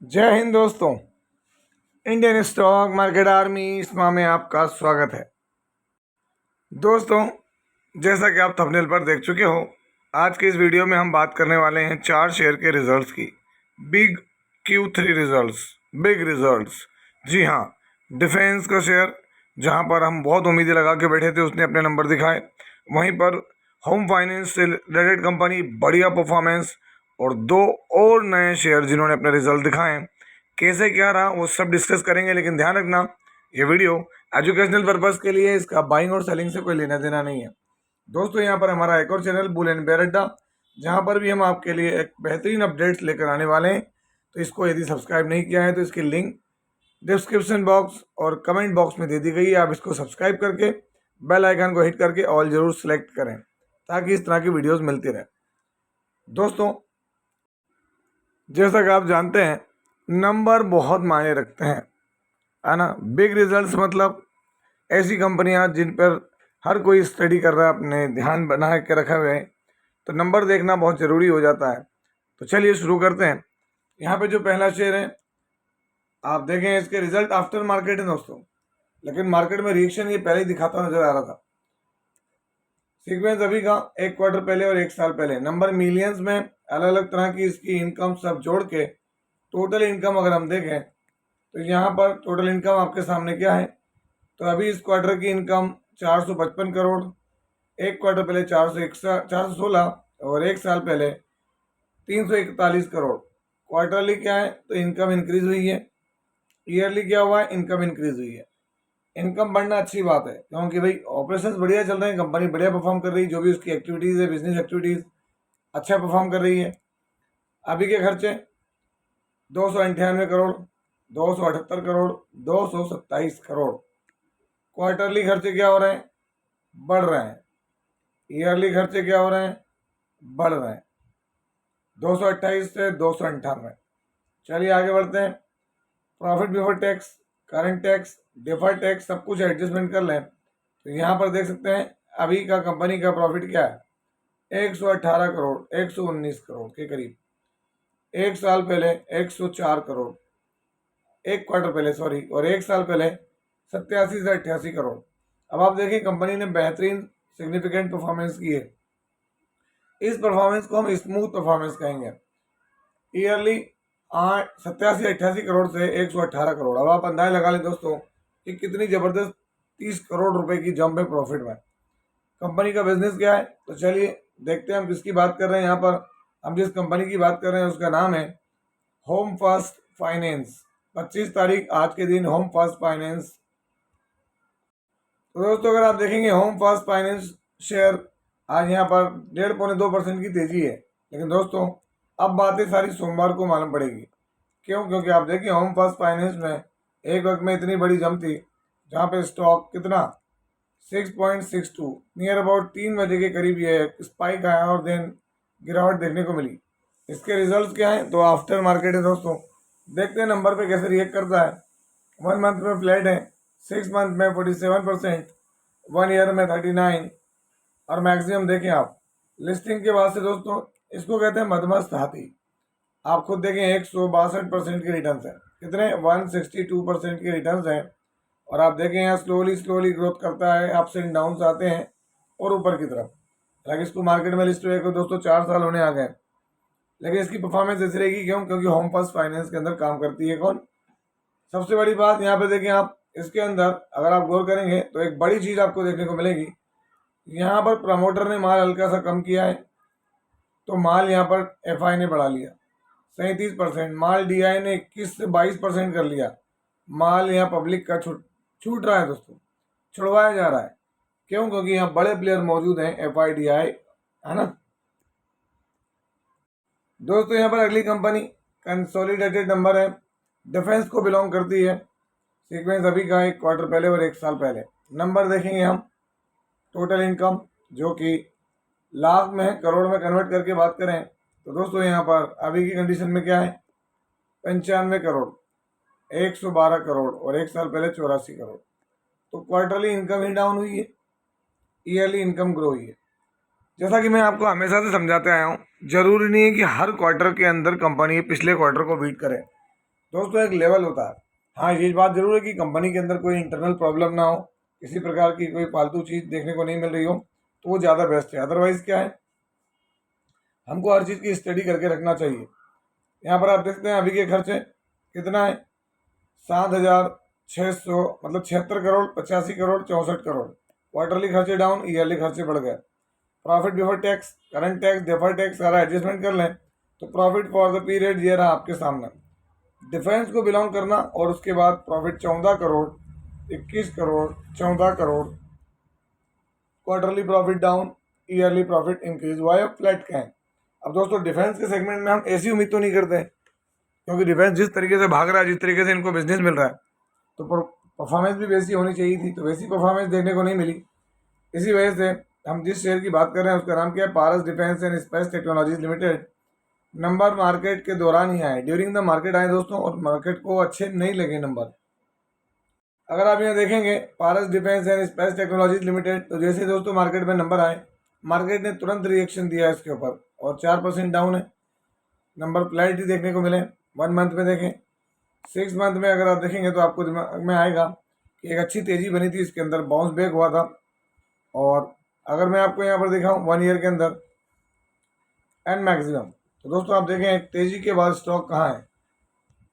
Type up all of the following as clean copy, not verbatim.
जय हिंद दोस्तों। Indian stock market army इसमा में आपका स्वागत है। दोस्तों, जैसा कि आप थंबनेल पर देख चुके हो, आज के इस वीडियो में हम बात करने वाले हैं 4 शेयर के रिजल्ट्स की। Big Q3 results, big results. जी हाँ, डिफेंस का शेयर जहां पर हम बहुत उम्मीदें लगा के बैठे थे उसने अपने नंबर दिखाए। वहीं पर होम फाइनेंस से रिलेटेड कंपनी बढ़िया परफॉर्मेंस, और 2 और नए शेयर जिन्होंने अपने रिजल्ट दिखाए। कैसे क्या रहा वो सब डिस्कस करेंगे, लेकिन ध्यान रखना ये वीडियो एजुकेशनल पर्पस के लिए, इसका बाइंग और सेलिंग से कोई लेना देना नहीं है। दोस्तों, यहाँ पर हमारा एक और चैनल बुल एंड बेयर अड्डा, जहाँ पर भी हम आपके लिए एक बेहतरीन अपडेट्स लेकर आने वाले हैं। तो इसको यदि सब्सक्राइब नहीं किया है तो इसकी लिंक डिस्क्रिप्शन बॉक्स और कमेंट बॉक्स में दे दी गई है। आप इसको सब्सक्राइब करके बेल आइकन को हिट करके ऑल जरूर सेलेक्ट करें, ताकि इस तरह की वीडियोस मिलती रहे। दोस्तों, जैसा कि आप जानते हैं, नंबर बहुत मायने रखते हैं, है ना। बिग रिजल्ट्स मतलब ऐसी कंपनियां जिन पर हर कोई स्टडी कर रहा है, अपने ध्यान बना के रखा हुआ है, तो नंबर देखना बहुत ज़रूरी हो जाता है। तो चलिए शुरू करते हैं। यहाँ पे जो पहला शेयर है, आप देखें इसके रिजल्ट आफ्टर मार्केट है दोस्तों, लेकिन मार्केट में रिएक्शन ये पहले ही दिखाता नजर आ रहा था। सीक्वेंस अभी का 1 क्वार्टर पहले और 1 साल पहले, नंबर मिलियंस में, अलग अलग तरह की इसकी इनकम सब जोड़ के टोटल इनकम अगर हम देखें तो यहाँ पर टोटल इनकम आपके सामने क्या है। तो अभी इस क्वार्टर की इनकम 455 करोड़, 1 क्वार्टर पहले 416, और 1 साल पहले 341 करोड़। क्वार्टरली क्या है तो इनकम इंक्रीज हुई है, ईयरली क्या हुआ है, इनकम इंक्रीज हुई है। इनकम बढ़ना अच्छी बात है, क्योंकि भाई ऑपरेशंस बढ़िया चल रहे हैं, कंपनी बढ़िया परफॉर्म कर रही है, जो भी उसकी एक्टिविटीज़ है, बिजनेस एक्टिविटीज़ अच्छा परफॉर्म कर रही है। अभी के खर्चे 298 करोड़, 278 करोड़, 227 करोड़। क्वार्टरली खर्चे क्या हो रहे हैं, बढ़ रहे हैं। ईयरली खर्चे क्या हो रहे हैं, बढ़ रहे हैं, 228 से 298। चलिए आगे बढ़ते हैं। Profit before tax, current tax, deferred tax सब कुछ एडजस्टमेंट कर लें तो यहाँ पर देख सकते हैं अभी का कंपनी का प्रॉफिट क्या है, 118 करोड़, 119 करोड़ के करीब। 1 साल पहले 104 करोड़, 1 क्वार्टर पहले सॉरी, और 1 साल पहले 87 से 88 करोड़। अब आप देखिए कंपनी ने बेहतरीन सिग्निफिकेंट परफॉर्मेंस की है। इस परफॉर्मेंस को हम स्मूथ परफॉर्मेंस कहेंगे। ईयरली 87-88 करोड़ से 118 करोड़। अब आप अंदाजा लगा लें दोस्तों कि कितनी ज़बरदस्त 30 करोड़ रुपए की जंप है प्रॉफिट में। कंपनी का बिजनेस क्या है, तो चलिए देखते हैं हम किसकी बात कर रहे हैं। यहाँ पर हम जिस कंपनी की बात कर रहे हैं उसका नाम है होम फर्स्ट फाइनेंस। 25 तारीख आज के दिन होम फर्स्ट फाइनेंस। तो दोस्तों, अगर आप देखेंगे होम फर्स्ट फाइनेंस शेयर आज यहाँ पर 1.5-2% की तेजी है। लेकिन दोस्तों, अब बातें सारी सोमवार को मालूम पड़ेगी। क्यों? क्योंकि आप देखिए होम फर्स्ट फाइनेंस में एक वक्त में इतनी बड़ी जंप थी, जहाँ पे स्टॉक कितना 6.62 नियर अबाउट 3 बजे के करीब ये स्पाइक आया और देन गिरावट देखने को मिली। इसके रिजल्ट्स क्या हैं, तो आफ्टर मार्केट है दोस्तों। देखते हैं नंबर पे कैसे रिएक्ट करता है। 1 मंथ में फ्लैट है, 6 मंथ में 47%, 1 ईयर में 39, और मैक्सिमम देखें आप लिस्टिंग के बाद से दोस्तों, इसको कहते हैं मदमस्त हाथी। आप खुद देखें 162% के रिटर्न है, कितने 162% के रिटर्न हैं। और आप देखें यहाँ स्लोली ग्रोथ करता है, अप्स एंड डाउन्स आते हैं और ऊपर की तरफ। हालांकि इसको मार्केट में लिस्ट हुए को दोस्तों 4 साल होने आ गए, लेकिन इसकी परफॉर्मेंस ऐसी रहेगी। क्यों? क्योंकि होम फर्स्ट फाइनेंस के अंदर काम करती है कौन? सबसे बड़ी बात यहाँ पे देखें आप, इसके अंदर अगर आप गौर करेंगे तो एक बड़ी चीज़ आपको देखने को मिलेगी। यहाँ पर प्रमोटर ने माल हल्का सा कम किया है, तो माल यहाँ पर एफआई ने बढ़ा लिया 37%, माल डीआई ने 21 से 22% कर लिया। माल यहाँ पब्लिक का छूट रहा है दोस्तों, छुड़वाया जा रहा है। क्यों? क्योंकि यहाँ बड़े प्लेयर मौजूद हैं, एफआई डीआई, है ना दोस्तों। यहाँ पर अगली कंपनी कंसोलिडेटेड नंबर है, डिफेंस को बिलोंग करती है। सीक्वेंस अभी का 1 क्वार्टर पहले और 1 साल पहले। नंबर देखेंगे हम, टोटल इनकम जो कि लाख में है, करोड़ में कन्वर्ट करके बात करें तो दोस्तों यहाँ पर अभी की कंडीशन में क्या है, 95 करोड़, 112 करोड़, और 1 साल पहले 84 करोड़। तो क्वार्टरली इनकम ही डाउन हुई है, ईयरली इनकम ग्रो हुई है। जैसा कि मैं आपको हमेशा से समझाते आया हूँ, जरूरी नहीं है कि हर क्वार्टर के अंदर कंपनी पिछले क्वार्टर को बीट करे। दोस्तों एक लेवल होता है। हाँ ये बात जरूर है कि कंपनी के अंदर कोई इंटरनल प्रॉब्लम ना हो, किसी प्रकार की कोई फालतू चीज़ देखने को नहीं मिल रही हो, तो वो ज़्यादा बेस्ट है। अदरवाइज़ क्या है, हमको हर चीज़ की स्टडी करके रखना चाहिए। यहाँ पर आप देखते हैं अभी के खर्चे कितना है, 7,600 मतलब 76 करोड़, 85 करोड़, 64 करोड़। क्वार्टरली खर्चे डाउन, ईयरली खर्चे बढ़ गए। Profit before tax, current tax, deferred tax सारा एडजस्टमेंट कर लें तो प्रॉफिट फॉर द पीरियड ये रहा आपके सामने। डिफेंस को बिलोंग करना और उसके बाद profit 14 crore, 21 crore, 14 crore. Quarterly profit down, yearly profit increase. Y of flat का है। अब दोस्तों डिफेंस के सेगमेंट में हम ऐसी उम्मीद तो नहीं करते, क्योंकि डिफेंस जिस तरीके से भाग रहा है, जिस तरीके से इनको बिजनेस मिल रहा है, तो परफॉर्मेंस भी वैसी होनी चाहिए थी, तो वैसी परफॉर्मेंस देखने को नहीं मिली। इसी वजह से हम जिस शेयर की बात कर रहे हैं उसका नाम क्या है, Paras Defence and Space Technologies Limited. Number market के दौरान ही आए, ड्यूरिंग द मार्केट आए दोस्तों, और मार्केट को अच्छे नहीं लगे नंबर। अगर आप यहाँ देखेंगे Paras Defence and Space Technologies Limited, तो जैसे दोस्तों मार्केट में नंबर आए, मार्केट ने तुरंत रिएक्शन दिया इसके ऊपर और 4% डाउन है। नंबर फ्लैट ही देखने को मिले। 1 मंथ में देखें, 6 मंथ में अगर आप देखेंगे तो आपको दिमाग में आएगा कि एक अच्छी तेज़ी बनी थी, इसके अंदर बाउंस बैक हुआ था। और अगर मैं आपको यहाँ पर दिखाऊँ 1 ईयर के अंदर एंड मैक्सिमम, तो दोस्तों आप देखें एक तेज़ी के बाद स्टॉक कहाँ है,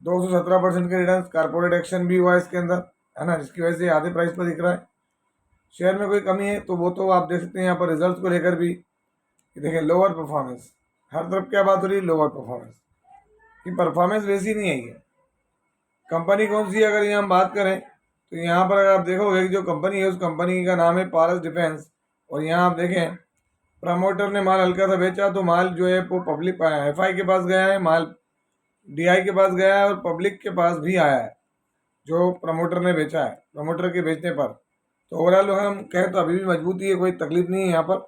217% के रिटर्न। कारपोरेट एक्शन भी हुआ है इसके अंदर, है ना, जिसकी वजह से आधे प्राइस पर दिख रहा है। शेयर में कोई कमी है तो वो तो आप देख सकते हैं यहाँ पर रिजल्ट को लेकर भी। देखें लोअर परफॉर्मेंस, हर तरफ क्या बात हो रही है, लोअर परफॉर्मेंस की परफॉर्मेंस वैसी नहीं आई है। कंपनी कौन सी है अगर यहाँ हम बात करें, तो यहाँ पर अगर आप देखोगे कि जो कंपनी है उस कंपनी का नाम है पारस डिफेंस। और यहाँ आप देखें प्रमोटर ने माल हल्का सा बेचा, तो माल जो है वो पब्लिक एफआई के पास गया है, माल डीआई के पास गया है और पब्लिक के पास भी आया है जो प्रमोटर ने बेचा है, प्रमोटर के बेचने पर। तो ओवरऑल हम कहें तो अभी भी मजबूती है, कोई तकलीफ नहीं है यहाँ पर,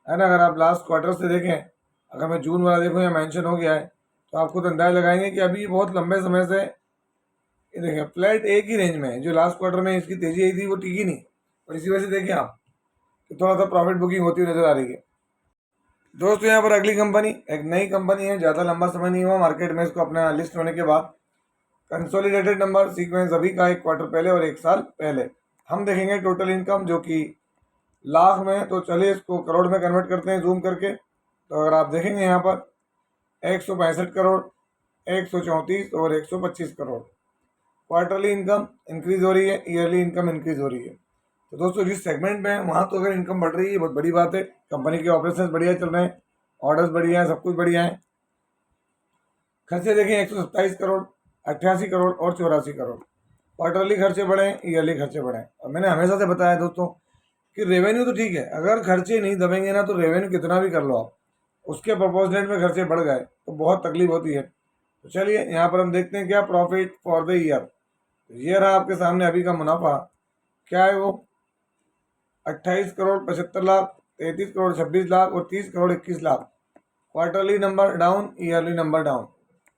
है ना। अगर आप लास्ट क्वार्टर से देखें, अगर मैं जून वाला देखूँ यहाँ मेंशन हो गया है, तो आप खुद अंदाजा लगाएंगे कि अभी बहुत लंबे समय से ये देखिए फ्लैट एक ही रेंज में है। जो लास्ट क्वार्टर में इसकी तेजी आई थी वो टिकी नहीं, और इसी वजह से देखिए आप कि थोड़ा सा प्रॉफिट बुकिंग होती हुई नजर आ रही है। दोस्तों यहाँ पर अगली कंपनी एक नई कंपनी है, ज़्यादा लंबा समय नहीं हुआ मार्केट में इसको अपना लिस्ट होने के बाद। कंसोलिडेटेड नंबर सीक्वेंस अभी का 1 क्वार्टर पहले और 1 साल पहले। हम देखेंगे टोटल इनकम जो कि लाख में, तो चलिए इसको करोड़ में कन्वर्ट करते हैं जूम करके। तो अगर आप देखेंगे यहाँ पर 165 करोड़, 134 और 125 करोड़। क्वार्टरली इनकम इंक्रीज हो रही है, ईयरली इनकम इंक्रीज हो रही है। तो दोस्तों जिस सेगमेंट में है वहाँ तो अगर इनकम बढ़ रही है बहुत बड़ी बात है। कंपनी के ऑपरेशन बढ़िया चल रहे हैं, ऑर्डर्स बढ़िया हैं, सब कुछ बढ़िया है। खर्चे देखें 127 करोड़, 88 करोड़ और 84 करोड़। क्वार्टरली खर्चे बढ़े, ईयरली खर्चे बढ़े। और मैंने हमेशा से बताया दोस्तों कि रेवेन्यू तो ठीक है, अगर खर्चे नहीं दबेंगे ना तो रेवेन्यू कितना भी कर लो आप, उसके प्रपोजनेट में खर्चे बढ़ गए तो बहुत तकलीफ होती है। तो चलिए यहाँ पर हम देखते हैं क्या प्रॉफिट फॉर द ईयर। ये रहा आपके सामने अभी का मुनाफा, क्या है वो 28 करोड़ 75 लाख, 33 करोड़ 26 लाख और 30 crore 21 lakh. Quarterly number down, yearly number down.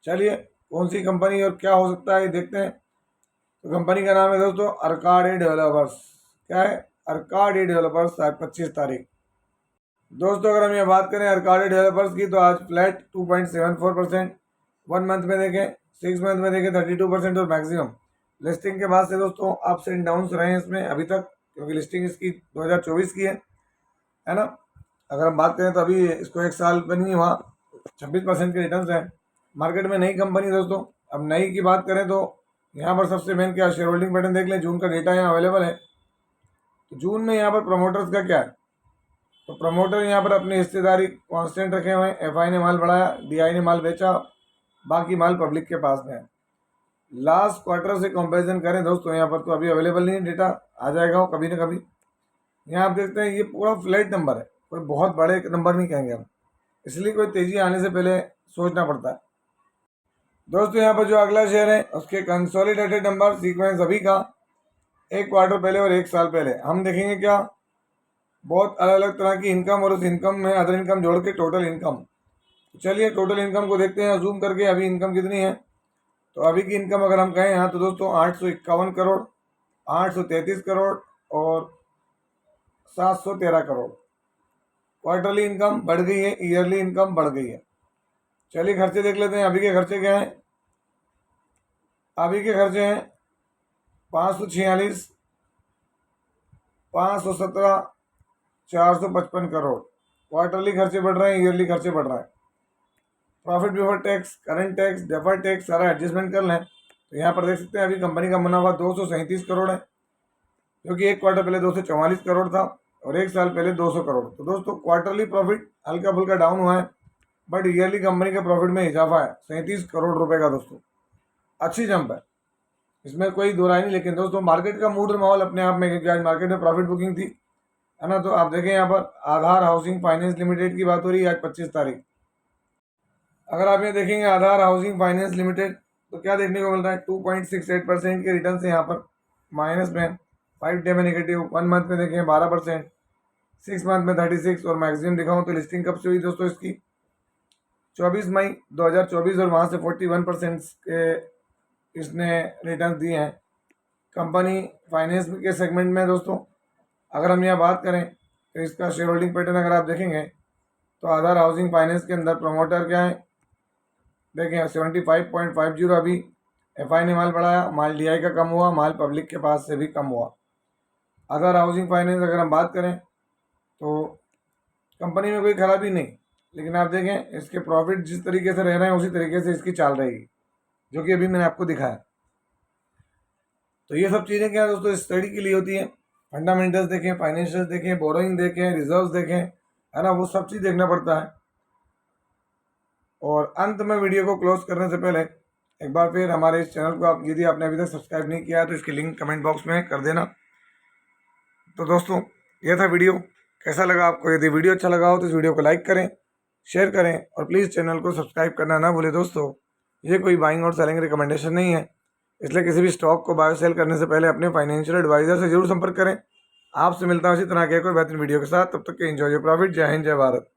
चलिए कौन सी कंपनी और क्या हो सकता है देखते हैं। तो कंपनी का नाम है दोस्तों अर्काडी डेवलपर्स। क्या है, अर्काडी डेवलपर्स, 25 तारीख। दोस्तों अगर हम ये बात करें अर्काडी डेवलपर्स की, तो आज फ्लैट 2.74%। 1 मंथ में देखें, 6 मंथ में देखें 32% और मैक्सिमम। लिस्टिंग के बाद से दोस्तों अप्स एंड डाउन्स रहे हैं इसमें अभी तक, क्योंकि लिस्टिंग इसकी 2024 की है ना। अगर हम बात करें तो अभी इसको 1 साल पर नहीं हुआ, 26% के रिटर्न हैं। मार्केट में नई कंपनी दोस्तों, अब नई की बात करें तो यहाँ पर सबसे मेन क्या, शेयर होल्डिंग पैटर्न देख लें। जून का डेटा यहाँ अवेलेबल है, तो जून में यहाँ पर प्रमोटर्स का क्या है, तो प्रमोटर यहाँ पर अपनी हिस्सेदारी कांस्टेंट रखे हुए हैं। एफआई ने माल बढ़ाया, डीआई ने माल बेचा, बाकी माल पब्लिक के पास में है। लास्ट क्वार्टर से कंपैरिजन करें दोस्तों यहाँ पर, तो अभी अवेलेबल नहीं है डेटा, आ जाएगा वो कभी ना कभी। यहाँ आप देखते हैं ये पूरा फ्लैट नंबर है, कोई बहुत बड़े नंबर नहीं कहेंगे हम, इसलिए कोई तेजी आने से पहले सोचना पड़ता है। दोस्तों यहाँ पर जो अगला शेयर है उसके कंसोलिडेटेड नंबर सीक्वेंस अभी का 1 क्वार्टर पहले और 1 साल पहले। हम देखेंगे क्या बहुत अलग अलग तरह की इनकम, और उस इनकम में अदर इनकम जोड़ के टोटल इनकम। चलिए टोटल इनकम को देखते हैं जूम करके, अभी इनकम कितनी है। तो अभी की इनकम अगर हम कहें यहाँ, तो दोस्तों 851 करोड़, 833 करोड़ और 713 करोड़। क्वार्टरली इनकम बढ़ गई है, ईयरली इनकम बढ़ गई है। चलिए खर्चे देख लेते हैं, अभी के खर्चे क्या हैं। अभी के खर्चे हैं 546, 517, 455 करोड़। क्वार्टरली खर्चे बढ़ रहे हैं, ईयरली खर्चे बढ़ रहा है। Profit before tax, current tax, deferred tax सारा एडजस्टमेंट कर लें तो यहाँ पर देख सकते हैं अभी कंपनी का मुनाफा 237 करोड़ है, क्योंकि एक क्वार्टर पहले 244 करोड़ था और एक साल पहले 200 करोड़। तो दोस्तों क्वार्टरली प्रॉफिट हल्का फुल्का डाउन हुआ है, बट ईयरली कंपनी के प्रॉफिट में इजाफा है 37 करोड़ रुपए का। दोस्तों अच्छी जंप है, इसमें कोई दो राय नहीं। लेकिन दोस्तों मार्केट का मूड और माहौल अपने आप में, क्योंकि आज मार्केट में प्रॉफिट बुकिंग थी, है ना। तो आप देखें यहाँ पर आधार हाउसिंग फाइनेंस लिमिटेड की बात हो रही है आज 25 तारीख। अगर आप ये देखेंगे आधार हाउसिंग फाइनेंस लिमिटेड, तो क्या देखने को मिल रहा है, 2.68% के रिटर्न से यहाँ पर माइनस में, 5 डे में नेगेटिव, 1 मंथ में देखें 12%, 6 मंथ में 36, और मैक्सिमम दिखाऊँ तो लिस्टिंग कब से हुई दोस्तों इसकी, 24 मई 2024, और वहाँ से 41% के इसने रिटर्न दिए हैं। कंपनी फाइनेंस के सेगमेंट में दोस्तों अगर हम यहाँ बात करें तो इसका शेयर होल्डिंग पैटर्न अगर आप देखेंगे तो आधार हाउसिंग फाइनेंस के अंदर प्रमोटर क्या है, देखें 75.50 अभी एफआई ने माल बढ़ाया, माल डीआई का कम हुआ, माल पब्लिक के पास से भी कम हुआ। आधार हाउसिंग फाइनेंस अगर हम बात करें तो कंपनी में कोई खराबी नहीं, लेकिन आप देखें इसके प्रॉफिट जिस तरीके से रह रहे हैं उसी तरीके से इसकी चाल रहेगी, जो कि अभी मैंने आपको दिखाया। तो ये सब चीज़ें क्या दोस्तों स्टडी के लिए होती हैं। फंडामेंटल्स देखें, फाइनेंशियल देखें, बोरोइंग देखें, रिजर्व्स देखें, है ना, वो सब चीज़ देखना पड़ता है। और अंत में वीडियो को क्लोज करने से पहले एक बार फिर हमारे इस चैनल को आप यदि आपने अभी तक सब्सक्राइब नहीं किया है तो इसकी लिंक कमेंट बॉक्स में कर देना। तो दोस्तों यह था वीडियो, कैसा लगा आपको? यदि वीडियो अच्छा लगा हो तो इस वीडियो को लाइक करें, शेयर करें और प्लीज़ चैनल को सब्सक्राइब करना ना भूलें। दोस्तों ये कोई बाइंग और सेलिंग रिकमेंडेशन नहीं है, इसलिए किसी भी स्टॉक को बाय सेल करने से पहले अपने फाइनेंशियल एडवाइजर से जरूर संपर्क करें। आपसे मिलता हूँ इसी तरह के कोई बेहतरीन वीडियो के साथ, तब तक के एंजॉय योर प्रॉफिट। जय हिंद, जय भारत।